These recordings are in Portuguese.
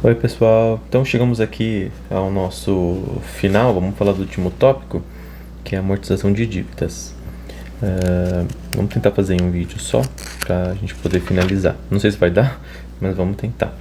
Oi, pessoal. Então chegamos aqui ao nosso final. Vamos falar do último tópico, que é a amortização de dívidas. Vamos tentar fazer em um vídeo só para a gente poder finalizar. Não sei se vai dar, mas vamos tentar.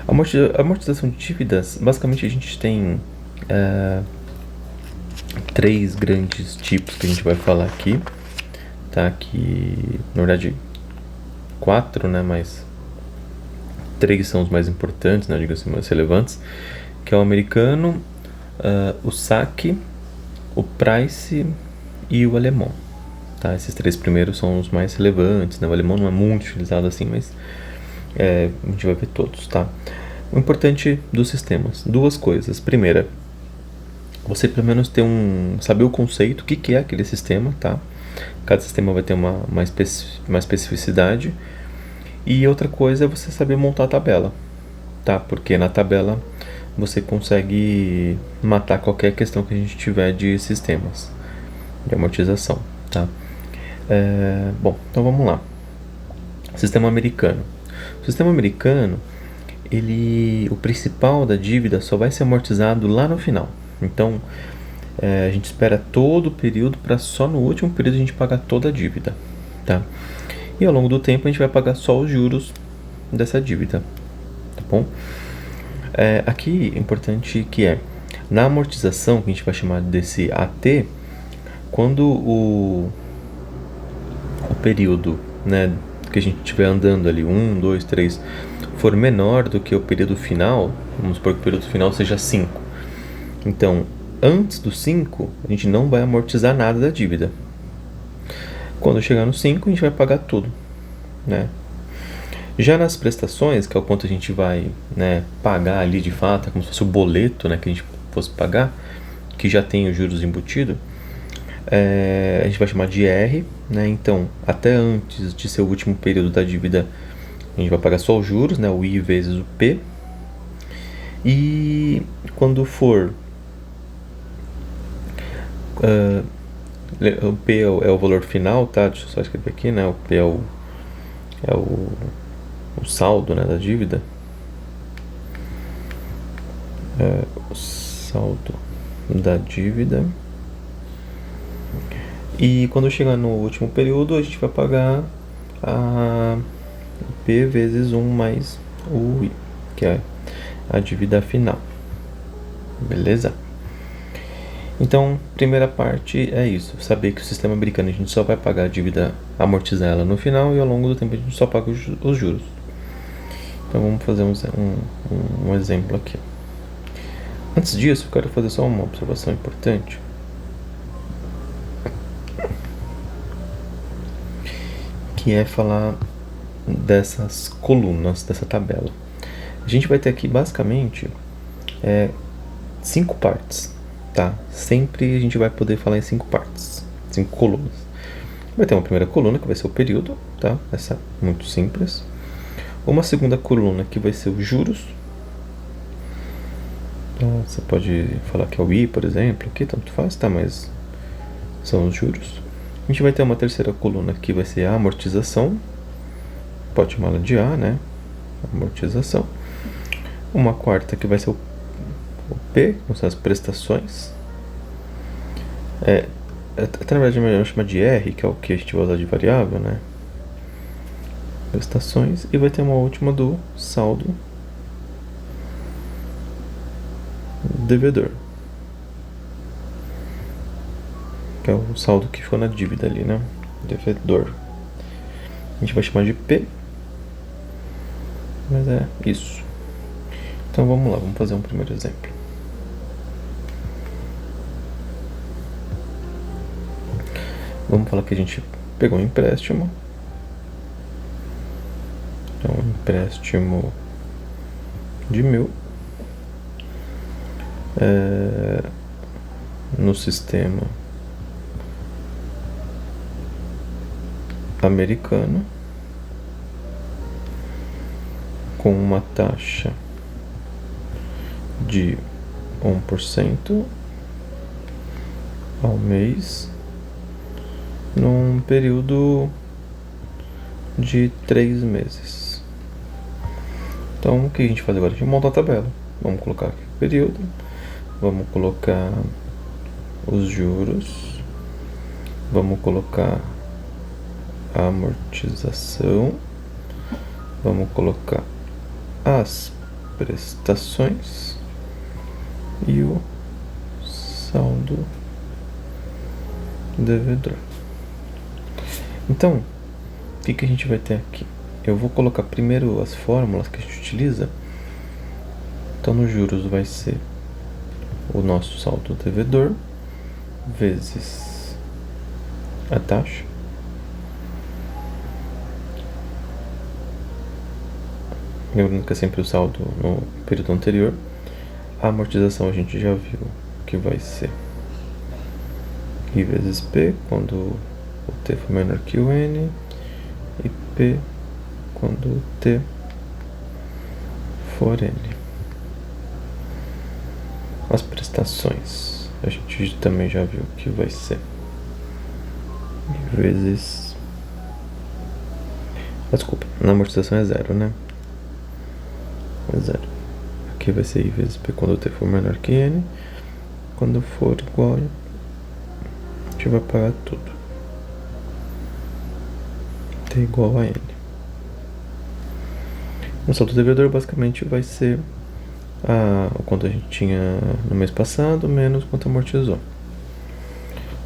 A amortização de dívidas, basicamente a gente tem três grandes tipos que a gente vai falar aqui, tá? Que na verdade quatro, né? Mas três são os mais importantes, né? Digamos assim, mais relevantes, que é o americano, o saque, o price e o alemão. Tá? Esses três primeiros são os mais relevantes, né? O alemão não é muito utilizado assim, mas a gente vai ver todos, tá? O importante dos sistemas, duas coisas. Primeira, você pelo menos ter saber o conceito, o que é aquele sistema, tá? Cada sistema vai ter uma especificidade. E outra coisa é você saber montar a tabela, tá? Porque na tabela você consegue matar qualquer questão que a gente tiver de sistemas de amortização, tá? Bom, então vamos lá. Sistema americano. O sistema americano, o principal da dívida só vai ser amortizado lá no final. Então, a gente espera todo o período para só no último período a gente pagar toda a dívida, tá? E ao longo do tempo a gente vai pagar só os juros dessa dívida, tá bom? Aqui é importante que na amortização, que a gente vai chamar desse AT, quando o período, né, que a gente estiver andando ali, 1, 2, 3, for menor do que o período final, vamos supor que o período final seja 5. Então, antes do 5, a gente não vai amortizar nada da dívida. Quando chegar no 5, a gente vai pagar tudo, né? Já nas prestações, que é o quanto a gente vai, né, pagar ali de fato, é como se fosse o boleto, né, que a gente fosse pagar, que já tem os juros embutidos, a gente vai chamar de R, né? Então, até antes de ser o último período da dívida, a gente vai pagar só os juros, né, o I vezes o P. E quando for o P é o valor final, tá? Deixa eu só escrever aqui, né? O P é o saldo, né, da dívida. O saldo da dívida. E quando chegar no último período, a gente vai pagar o P vezes 1 mais o I, que é a dívida final. Beleza? Então, primeira parte é isso, saber que o sistema americano a gente só vai pagar a dívida, amortizar ela no final, e ao longo do tempo a gente só paga os juros. Então vamos fazer um exemplo aqui. Antes disso, eu quero fazer só uma observação importante. Que é falar dessas colunas, dessa tabela. A gente vai ter aqui basicamente 5 partes, tá? Sempre a gente vai poder falar em 5 partes, 5 colunas. Vai ter uma primeira coluna que vai ser o período, tá? Essa é muito simples. Uma segunda coluna que vai ser os juros. Então, você pode falar que é o I, por exemplo, aqui tanto faz, tá? Mas são os juros. A gente vai ter uma terceira coluna que vai ser a amortização. Pode chamá-la de A, né? Amortização. Uma quarta que vai ser o P, que são as prestações. Até na verdade melhor chamar de R, que é o que a gente vai usar de variável, né? Prestações. E vai ter uma última do saldo devedor, que é o saldo que ficou na dívida ali, né? Devedor. A gente vai chamar de P. Mas é isso. Então vamos lá, vamos fazer um primeiro exemplo. Vamos falar que a gente pegou um empréstimo. Então, um empréstimo de 1.000 no sistema americano com uma taxa de 1% ao mês num período de 3 meses. Então, o que a gente faz agora? A gente monta a tabela. Vamos colocar aqui o período, vamos colocar os juros, vamos colocar a amortização, vamos colocar as prestações e o saldo devedor. Então, o que a gente vai ter aqui? Eu vou colocar primeiro as fórmulas que a gente utiliza. Então, nos juros vai ser o nosso saldo devedor vezes a taxa. Lembrando que é sempre o saldo no período anterior. A amortização a gente já viu que vai ser I vezes P, quando o T for menor que o N, e P quando o T for N. As prestações a gente também já viu que vai ser I vezes... Desculpa, na amortização é zero, né? É zero. Aqui vai ser I vezes P quando o T for menor que N. Quando for igual, a gente vai pagar tudo. T igual a N. O saldo devedor basicamente vai ser o quanto a gente tinha no mês passado menos quanto amortizou.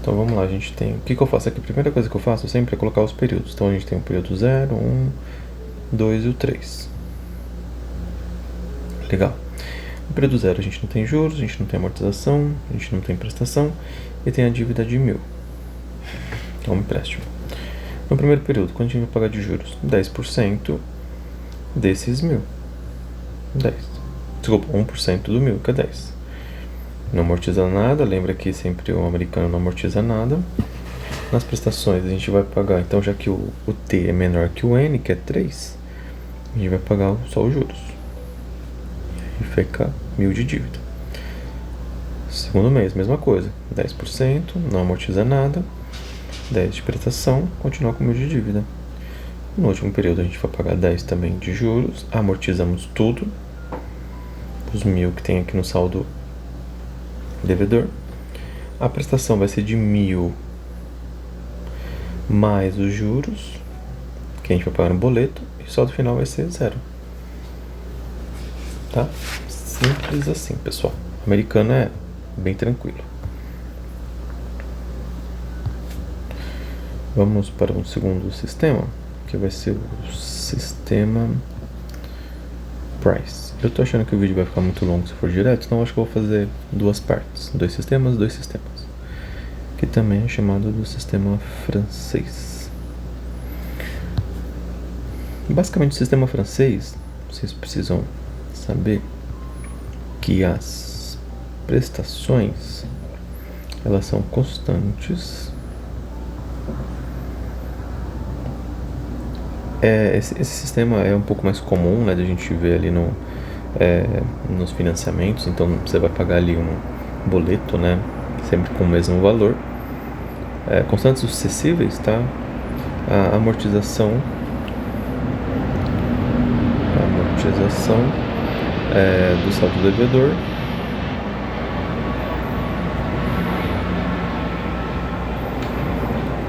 Então vamos lá, a gente tem... O que eu faço aqui? A primeira coisa que eu faço sempre é colocar os períodos. Então a gente tem o período 0, 1, 2 e o 3. Legal. No período 0 a gente não tem juros, a gente não tem amortização, a gente não tem prestação e tem a dívida de 1.000. É um empréstimo. No primeiro período, quanto a gente vai pagar de juros? 10% desses 1.000. 10. Desculpa, 1% do 1.000, que é 10. Não amortiza nada, lembra que sempre o americano não amortiza nada. Nas prestações a gente vai pagar, então já que o T é menor que o N, que é 3, a gente vai pagar só os juros. E fica 1.000 de dívida. Segundo mês, mesma coisa, 10%, não amortiza nada, 10 de prestação, continua com 1.000 de dívida. No último período a gente vai pagar 10 também de juros, amortizamos tudo, os 1.000 que tem aqui no saldo devedor. A prestação vai ser de 1.000 mais os juros, que a gente vai pagar no boleto, e o saldo final vai ser 0. Tá? Simples assim, pessoal. O americano é bem tranquilo. Vamos para um segundo sistema, que vai ser o sistema Price. Eu tô achando que o vídeo vai ficar muito longo se for direto, então acho que eu vou fazer duas partes. 2 sistemas, 2 sistemas. Que também é chamado do sistema francês. Basicamente, o sistema francês, vocês precisam saber que as prestações, elas são constantes. Esse sistema é um pouco mais comum, né, de a gente ver ali nos financiamentos. Então você vai pagar ali um boleto, né, sempre com o mesmo valor. Constantes sucessíveis, tá? A amortização do saldo devedor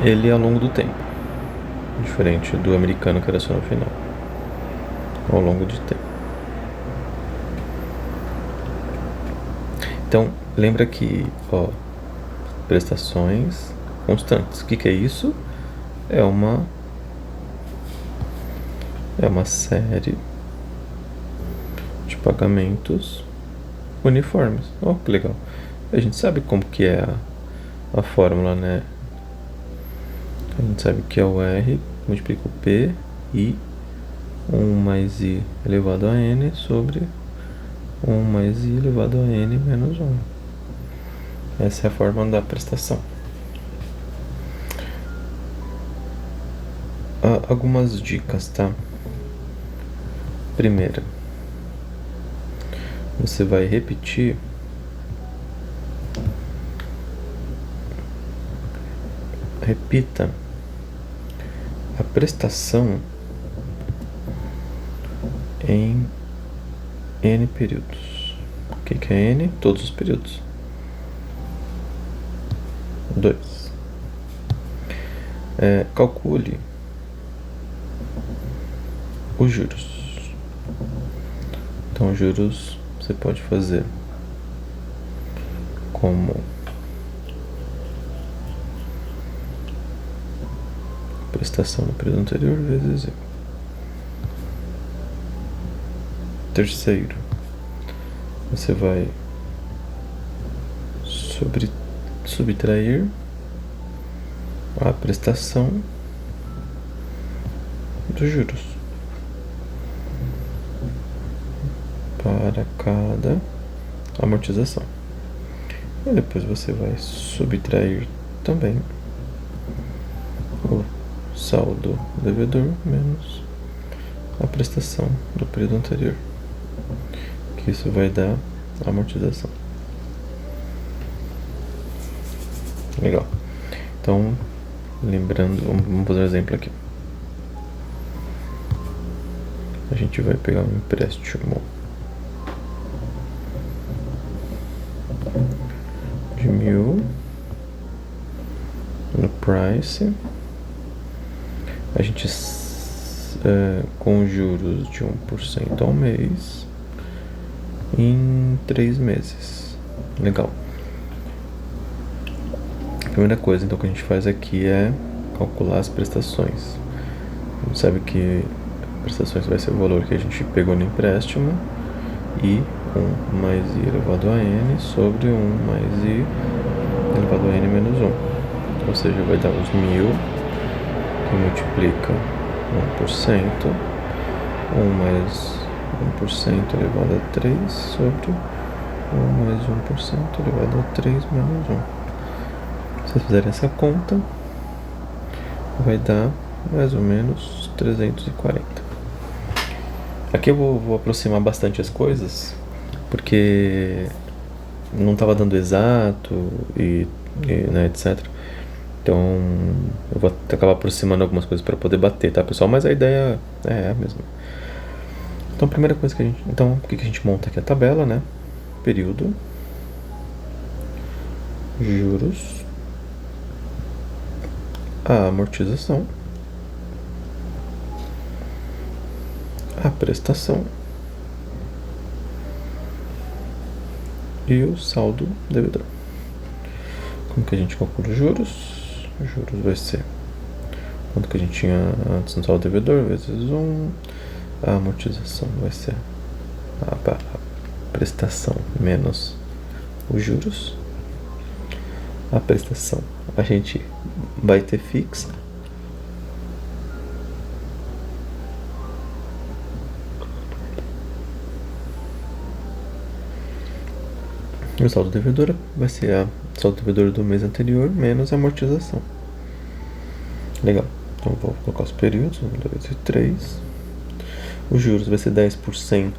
ele é ao longo do tempo, diferente do americano que era só no final, ao longo de tempo. Então lembra que prestações constantes, o que é isso? É uma série de pagamentos uniformes. Que legal. A gente sabe como que é a fórmula, né? A gente sabe que é o R multiplica o P I 1 mais I elevado a N sobre 1 mais I elevado a N menos 1. Essa é a fórmula da prestação. Algumas dicas, tá? Primeira, você vai repetir repita a prestação em N períodos. O que é N? Todos os períodos. 2. Calcule os juros. Então, os juros você pode fazer como prestação no período anterior vezes I. Terceiro, você vai subtrair a prestação dos juros para cada amortização. E depois você vai subtrair também o saldo devedor menos a prestação do período anterior, que isso vai dar a amortização. Legal. Então, lembrando, vamos fazer um exemplo aqui. A gente vai pegar um empréstimo de 1.000 no price. A gente com juros de 1% ao mês em 3 meses. Legal. A primeira coisa então que a gente faz aqui é calcular as prestações. A gente sabe que prestações vai ser o valor que a gente pegou no empréstimo e 1 mais I elevado a N sobre 1 mais I elevado a N menos 1. Ou seja, vai dar os 1.000 que multiplica 1%, 1 mais 1% elevado a 3 sobre 1 mais 1% elevado a 3 menos 1. Se vocês fizerem essa conta, vai dar mais ou menos 340. Aqui eu vou aproximar bastante as coisas, porque não estava dando exato né, etc. Então eu vou acabar aproximando algumas coisas para poder bater, tá, pessoal? Mas a ideia é a mesma. Então a primeira coisa que a gente... Então o que a gente monta aqui? A tabela, né? Período, juros, a amortização, a prestação e o saldo devedor. Como que a gente calcula os juros? Os juros vai ser quanto que a gente tinha antes no saldo devedor vezes 1. A amortização vai ser a prestação menos os juros. A prestação a gente vai ter fixa. E o saldo devedor vai ser a saldo devedor do mês anterior menos a amortização. Legal. Então vou colocar os períodos, 1, 2 e 3. Os juros vai ser 10%.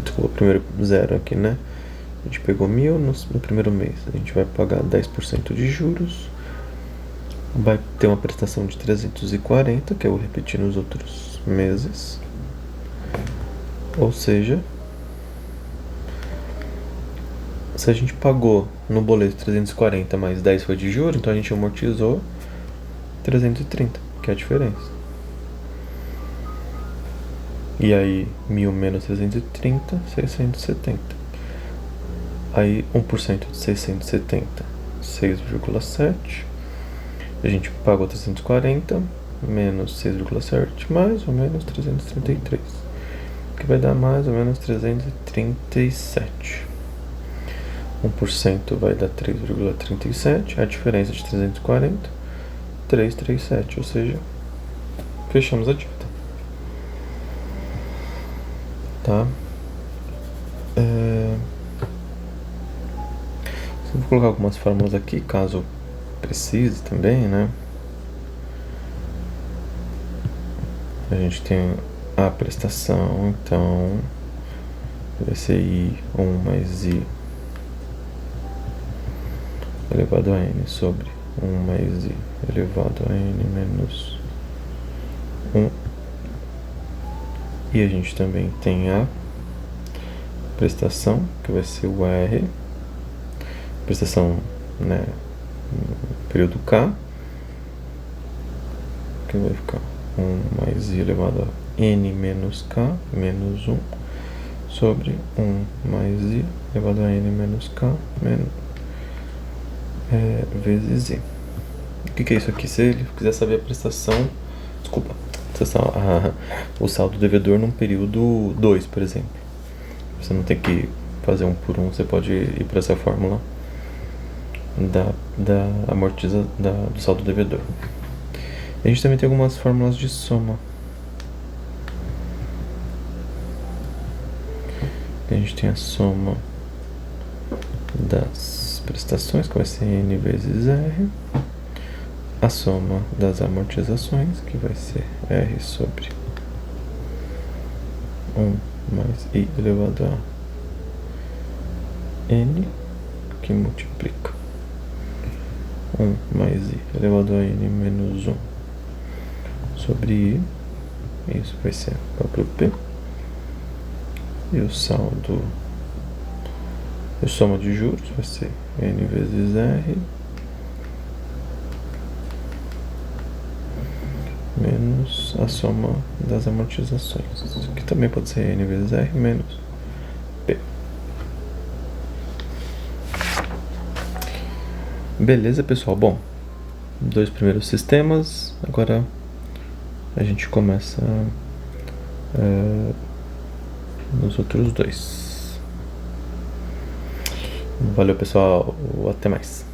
Desculpa, primeiro zero aqui, né? A gente pegou 1.000 no primeiro mês. A gente vai pagar 10% de juros. Vai ter uma prestação de 340, que eu vou repetir nos outros meses. Ou seja, se a gente pagou no boleto 340 mais 10 foi de juros, então a gente amortizou 330, que é a diferença. E aí, 1.000 menos 330, 670. Aí, 1% de 670, 6,7. A gente pagou 340, menos 6,7, mais ou menos 333. Que vai dar mais ou menos 337. 1% vai dar 3,37. A diferença de 340, 337. Ou seja, fechamos a dívida. Tá? Vou colocar algumas fórmulas aqui, caso precise também, né? A gente tem a prestação, então vai ser I1 mais I elevado a N sobre 1 mais I elevado a N menos 1 E a gente também tem a prestação, que vai ser o R, prestação, né, no período K, que vai ficar 1 mais I elevado a N menos K menos 1 sobre 1 mais I elevado a N menos K menos, vezes I. O que é isso aqui? Se ele quiser saber a prestação, desculpa, o saldo devedor num período 2, por exemplo. Você não tem que fazer um por um, você pode ir para essa fórmula do saldo devedor. A gente também tem algumas fórmulas de soma. A gente tem a soma das prestações, que vai ser N vezes R. A soma das amortizações, que vai ser R sobre 1 mais I elevado a N, que multiplica 1 mais I elevado a N menos 1 sobre I. Isso vai ser o próprio P. E o saldo, a soma de juros vai ser N vezes R menos a soma das amortizações, que também pode ser N vezes R menos P. Beleza, pessoal? Bom, 2 primeiros sistemas, agora a gente começa nos outros 2. Valeu, pessoal, até mais.